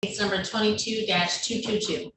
Case number 22-222.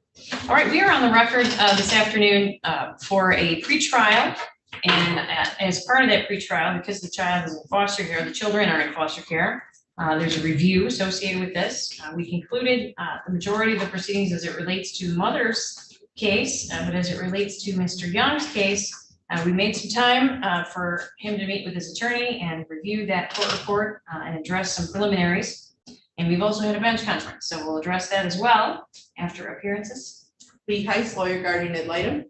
All right, we are on the record this afternoon for a pretrial, and as part of that pretrial, because the child is in foster care, the children are in foster care, there's a review associated with this. We concluded the majority of the proceedings as it relates to the mother's case, but as it relates to Mr. Young's case, we made some time for him to meet with his attorney and review that court report and address some preliminaries. And we've also had a bench conference, so we'll address that as well after appearances. Lee Heiss, lawyer guardian ad litem.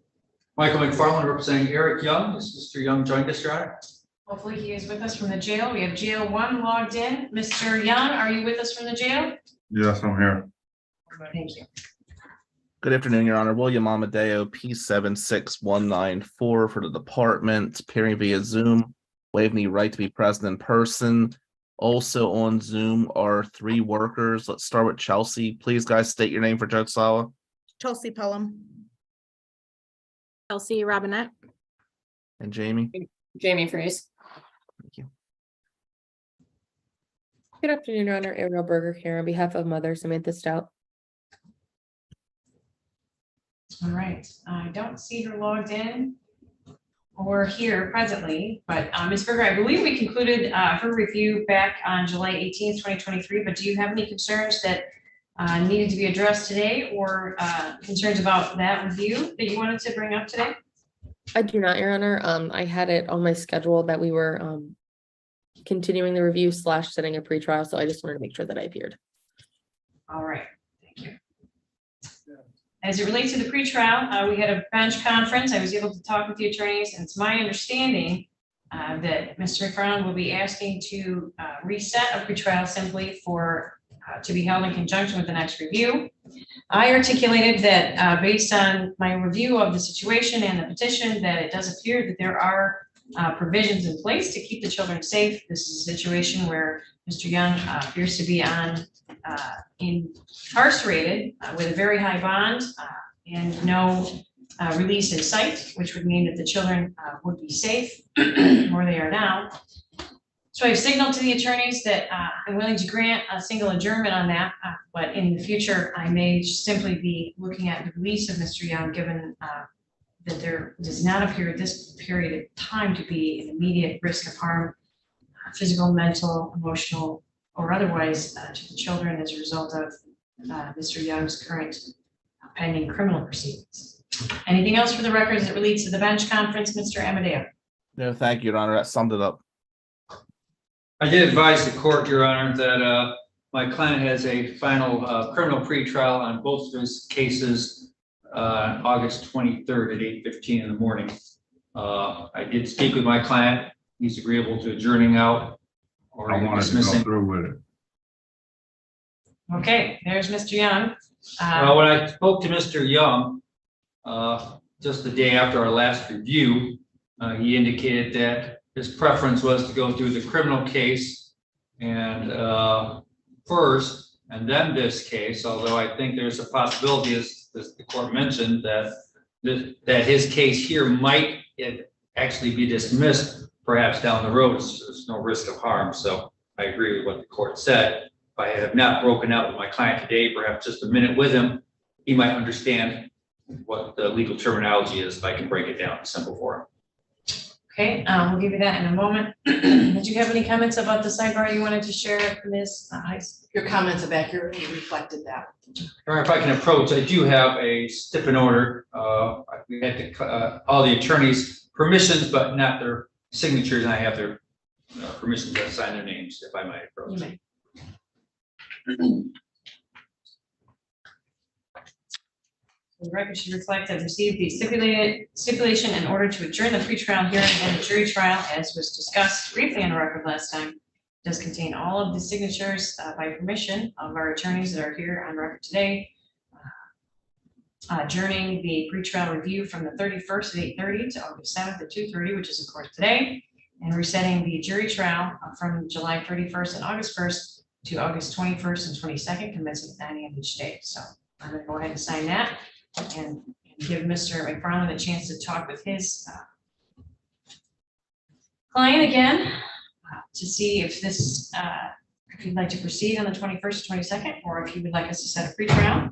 Michael McFarland representing Eric Young. Is Mr. Young joined us, Your Honor? Hopefully he is with us from the jail. We have jail 1 logged in. Mr. Young, are you with us from the jail? Yes, I'm here. Thank you. Good afternoon, Your Honor. William Amadeo, P76194 for the department, appearing via Zoom, waiving the right to be present in person. Also on Zoom are 3 workers. Let's start with Chelsea. Please, guys, state your name for Judge Sala. Chelsea Pelham. Chelsea Robinette. And Jamie. Jamie Freeze. Thank you. Good afternoon, Your Honor. Ariel Berger here on behalf of Mother Samantha Stout. All right. I don't see her logged in or here presently, but Ms. Berger, I believe we concluded her review back on July 18th, 2023, but do you have any concerns that needed to be addressed today or concerns about that review that you wanted to bring up today? I do not, Your Honor. I had it on my schedule that we were continuing the review / setting a pretrial, so I just wanted to make sure that I appeared. All right, thank you. As it relates to the pretrial, we had a bench conference. I was able to talk with the attorneys, and it's my understanding that Mr. McFarland will be asking to reset a pretrial simply for to be held in conjunction with the next review. I articulated that based on my review of the situation and the petition, that it does appear that there are provisions in place to keep the children safe. This is a situation where Mr. Young appears to be incarcerated with a very high bond and no release in sight, which would mean that the children would be safe where they are now. So I've signaled to the attorneys that I'm willing to grant a single adjournment on that, but in the future, I may simply be looking at the release of Mr. Young, given that there does not appear at this period of time to be an immediate risk of harm, physical, mental, emotional, or otherwise to the children as a result of Mr. Young's current pending criminal proceedings. Anything else for the record as it relates to the bench conference, Mr. Amadeo? No, thank you, Your Honor. That summed it up. I did advise the court, Your Honor, that my client has a final criminal pretrial on both of his cases August 23rd at 8:15 in the morning. I did speak with my client. He's agreeable to adjourning out or I wanted to go dismissing. through with it. Okay, there's Mr. Young. When I spoke to Mr. Young, just the day after our last review, he indicated that his preference was to go through the criminal case and first, and then this case, although I think there's a possibility, as the court mentioned, that his case here might actually be dismissed perhaps down the road. There's no risk of harm. So I agree with what the court said. If I have not broken out with my client today, perhaps just a minute with him, he might understand what the legal terminology is if I can break it down simple for him. Okay, we'll give you that in a moment. Did you have any comments about the sidebar you wanted to share, Ms. Heiss? Your comments have accurately reflected that. All right, if I can approach, I do have a stipend order. We had all the attorneys' permissions, but not their signatures, and I have their permission to sign their names, if I might approach. You may. The record should reflect that received the stipulation in order to adjourn the pretrial hearing and the jury trial, as was discussed briefly on the record last time. It does contain all of the signatures by permission of our attorneys that are here on record today. Adjourning the pretrial review from the 31st at 8:30 to August 7th at 2:30, which is of course today, and resetting the jury trial from July 31st and August 1st to August 21st and 22nd, commencing at 9 a.m. each day. So I'm going to go ahead and sign that and give Mr. McFarland a chance to talk with his client again to see if this if you'd like to proceed on the 21st, 22nd, or if you would like us to set a pretrial.